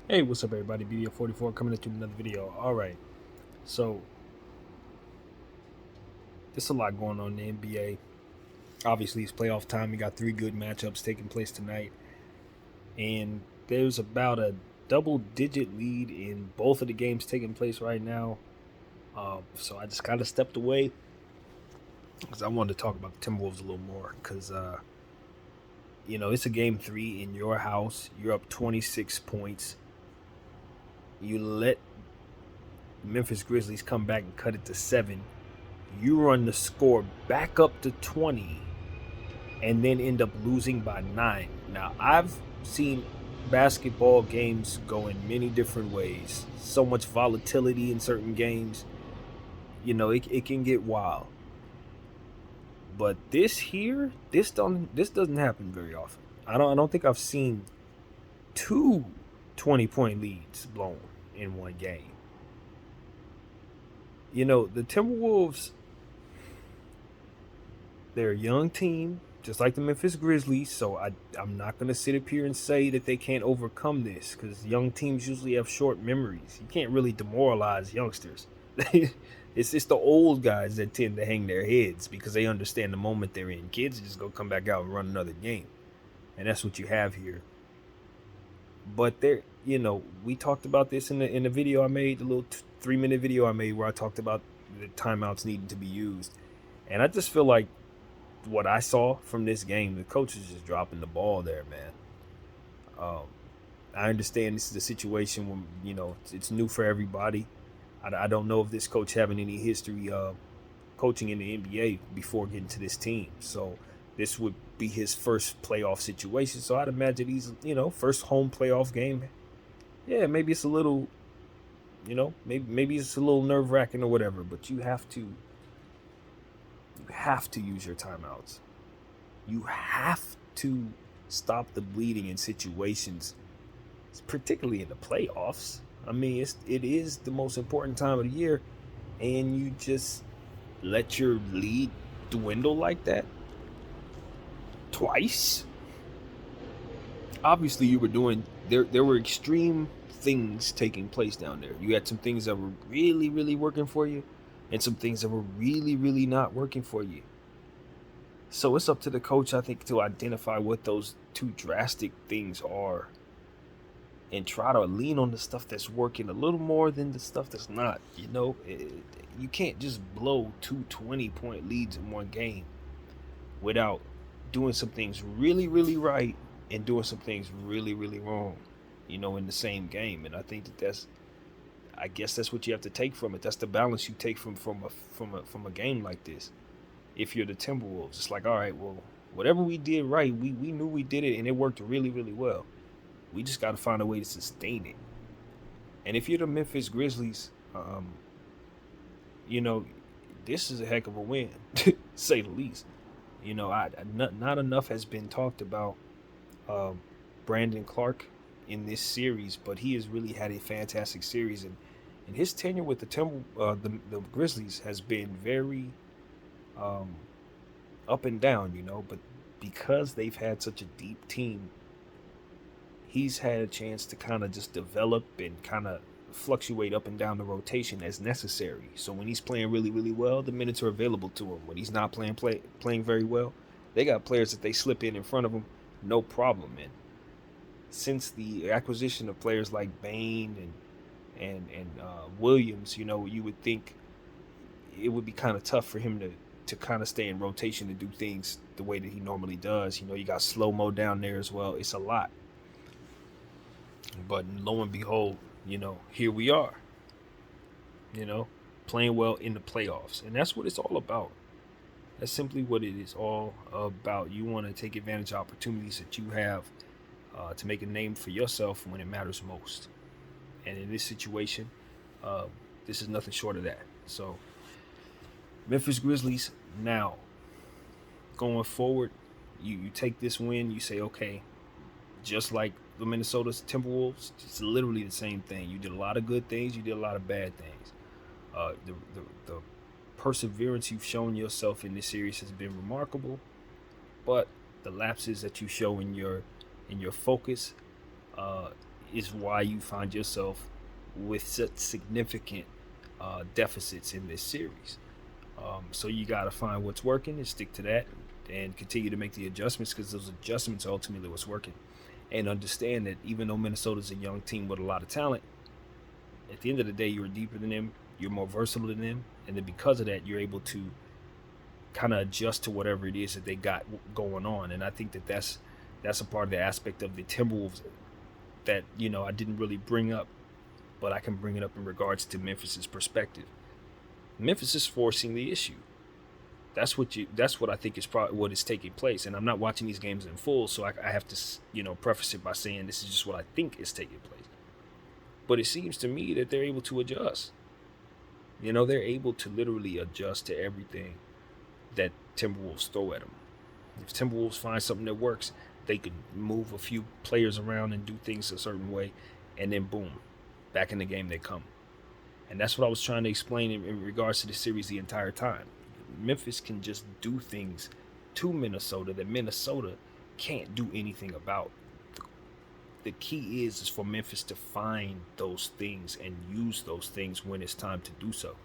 Hey, what's up, everybody? BDO44 coming into another video. All right, so there's a lot going on in the NBA. Obviously, it's playoff time. We got three good matchups taking place tonight, and there's about a double-digit lead in both of the games taking place right now. So I just kind of stepped away because I wanted to talk about the Timberwolves a little more because it's a game three in your house. You're up 26 points. You let the Memphis Grizzlies come back and cut it to 7. You run the score back up to 20 and then end up losing by 9. Now, I've seen basketball games go in many different ways. So much volatility in certain games. It can get wild. But this doesn't happen very often. I don't think I've seen two 20-point leads blown in one game. The Timberwolves, they're a young team, just like the Memphis Grizzlies. So I'm not going to sit up here and say that they can't overcome this because young teams usually have short memories. You can't really demoralize youngsters. It's the old guys that tend to hang their heads because they understand the moment they're in. Kids just go come back out and run another game, and that's what you have here. But we talked about this in the video I made, the little 3-minute video I made where I talked about the timeouts needing to be used, and I just feel like what I saw from this game, the coach is just dropping the ball there, man. Um, I understand this is a situation when it's new for everybody. I don't know if this coach having any history coaching in the NBA before getting to this team, so this would be his first playoff situation. So I'd imagine he's first home playoff game. Yeah, maybe it's a little, maybe it's a little nerve wracking or whatever, but you have to use your timeouts. You have to stop the bleeding in situations, particularly in the playoffs. I mean, it is the most important time of the year, and you just let your lead dwindle like that twice. Obviously, you were doing there. There were extreme things taking place down there. You had some things that were really, really working for you, and some things that were really, really not working for you. So it's up to the coach, I think, to identify what those two drastic things are and try to lean on the stuff that's working a little more than the stuff that's not. You can't just blow two 20-point leads in one game without doing some things really, really right and doing some things really, really wrong, in the same game. And I think I guess that's what you have to take from it. That's the balance you take from a game like this. If you're the Timberwolves, it's like, all right, well, whatever we did right, we knew we did it and it worked really, really well. We just got to find a way to sustain it. And if you're the Memphis Grizzlies, you know, this is a heck of a win, to say the least. Not enough has been talked about um, Brandon Clark in this series, but he has really had a fantastic series, and his tenure with the Grizzlies has been very um, up and down. But because they've had such a deep team, he's had a chance to kind of just develop and kind of fluctuate up and down the rotation as necessary. So when he's playing really, really well, the minutes are available to him. When he's not playing very well, they got players that they slip in front of him, no problem. And since the acquisition of players like Bain and Williams, you would think it would be kind of tough for him to kind of stay in rotation and do things the way that he normally does. You got slow mo down there as well. It's a lot. But lo and behold, here we are, you know, playing well in the playoffs. And that's what it's all about. That's simply what it is all about. You want to take advantage of opportunities that you have to make a name for yourself when it matters most. And in this situation, uh, this is nothing short of that. So, Memphis Grizzlies, now going forward, you take this win, you say, okay, just like the Minnesota Timberwolves, it's literally the same thing. You did a lot of good things, you did a lot of bad things. The perseverance you've shown yourself in this series has been remarkable, but the lapses that you show in your focus, uh, is why you find yourself with such significant deficits in this series. So you got to find what's working and stick to that and continue to make the adjustments, because those adjustments are ultimately what's working. And understand that even though Minnesota's a young team with a lot of talent, at the end of the day, you're deeper than them, you're more versatile than them, and then because of that, you're able to kind of adjust to whatever it is that they got going on. And I think that that's a part of the aspect of the Timberwolves that I didn't really bring up, but I can bring it up in regards to Memphis's perspective. Memphis is forcing the issue. That's what I think is probably what is taking place. And I'm not watching these games in full, so I have to preface it by saying this is just what I think is taking place. But it seems to me that they're able to adjust. They're able to literally adjust to everything that Timberwolves throw at them. If Timberwolves find something that works, they can move a few players around and do things a certain way, and then boom, back in the game they come. And that's what I was trying to explain in regards to the series the entire time. Memphis can just do things to Minnesota that Minnesota can't do anything about. The key is for Memphis to find those things and use those things when it's time to do so.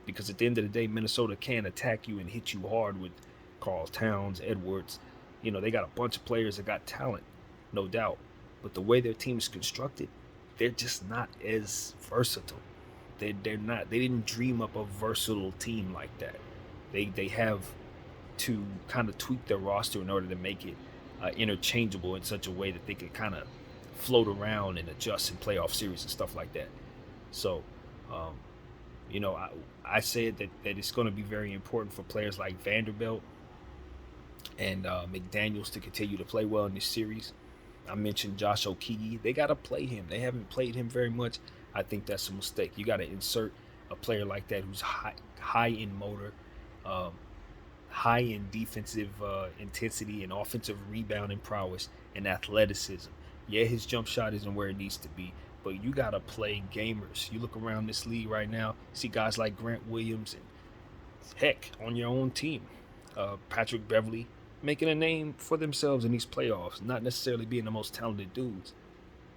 Because at the end of the day, Minnesota can attack you and hit you hard with Karl Towns, Edwards. They got a bunch of players that got talent, no doubt. But the way their team is constructed, they're just not as versatile. They're not. They didn't dream up a versatile team like that. They have to kind of tweak their roster in order to make it interchangeable in such a way that they can kind of float around and adjust in playoff series and stuff like that. So, I said that it's going to be very important for players like Vanderbilt and McDaniels to continue to play well in this series. I mentioned Josh Okogie. They got to play him. They haven't played him very much. I think that's a mistake. You got to insert a player like that who's high in motor, high in defensive intensity and offensive rebounding prowess and athleticism. Yeah, his jump shot isn't where it needs to be, but you got to play gamers. You look around this league right now, see guys like Grant Williams and, heck, on your own team, Patrick Beverley, making a name for themselves in these playoffs, not necessarily being the most talented dudes,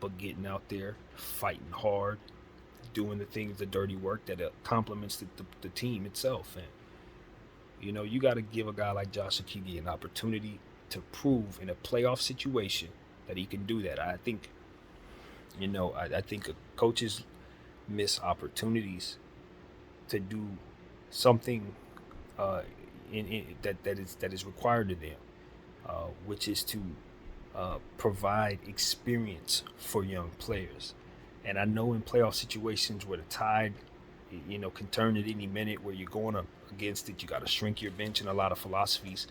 but getting out there, fighting hard, doing the things, the dirty work that complements the team itself. And, you got to give a guy like Josh Okogie an opportunity to prove in a playoff situation that he can do that. I think, I think coaches miss opportunities to do something that is required of them, which is to provide experience for young players. And I know in playoff situations where the tide, can turn at any minute, where you're going up against it, you got to shrink your bench in a lot of philosophies.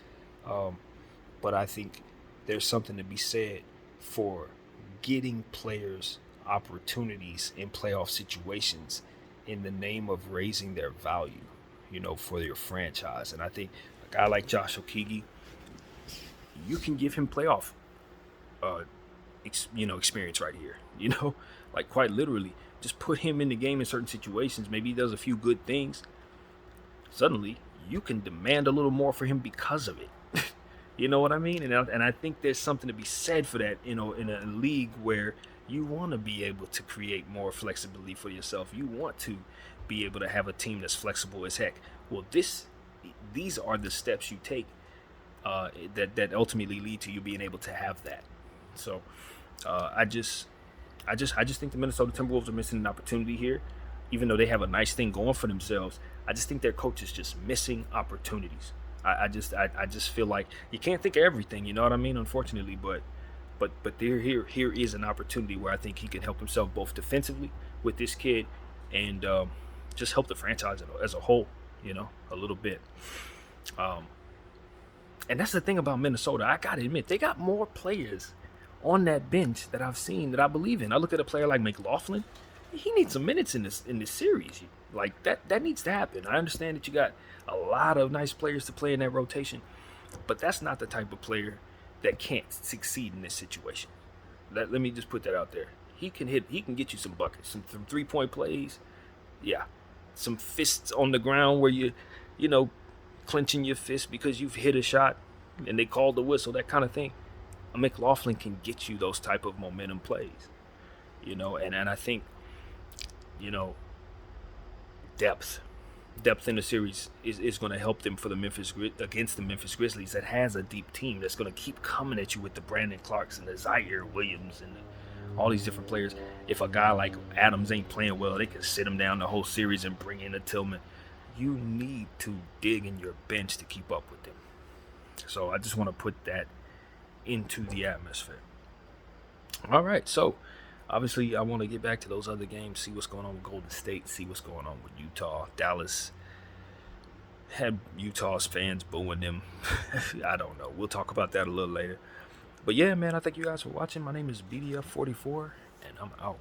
But I think there's something to be said for getting players opportunities in playoff situations in the name of raising their value, for your franchise. And I think a guy like Josh Okogie, you can give him playoff experience right here, like quite literally. Just put him in the game in certain situations. Maybe he does a few good things. Suddenly, you can demand a little more for him because of it. You know what I mean? And I think there's something to be said for that, in a league where you want to be able to create more flexibility for yourself. You want to be able to have a team that's flexible as heck. Well, these are the steps you take that ultimately lead to you being able to have that. So I just think the Minnesota Timberwolves are missing an opportunity here, even though they have a nice thing going for themselves. I just think their coach is just missing opportunities. I just feel like you can't think of everything, you know what I mean? Unfortunately, but here is an opportunity where I think he can help himself both defensively with this kid and just help the franchise as a whole, a little bit. And that's the thing about Minnesota. I gotta admit, they got more players on that bench that I've seen that I believe in. I look at a player like McLaughlin. He needs some minutes in this series. Like that needs to happen. I understand that you got a lot of nice players to play in that rotation, but that's not the type of player that can't succeed in this situation. Let me just put that out there. He can get you some buckets, some 3-point plays. Yeah. Some fists on the ground where you clenching your fist because you've hit a shot and they called the whistle, that kind of thing. McLaughlin can get you those type of momentum plays. And I think, you know, depth in the series is going to help them for against the Memphis Grizzlies that has a deep team that's going to keep coming at you with the Brandon Clarks and the Zaire Williams and all these different players. If a guy like Adams ain't playing well, they can sit him down the whole series and bring in a Tillman. You need to dig in your bench to keep up with them. So I just want to put that into the atmosphere. All right, so obviously I want to get back to those other games, see what's going on with Golden State, see what's going on with Utah. Dallas had Utah's fans booing them. I don't know. We'll talk about that a little later. But yeah, man, I thank you guys for watching. My name is BDF44, and I'm out.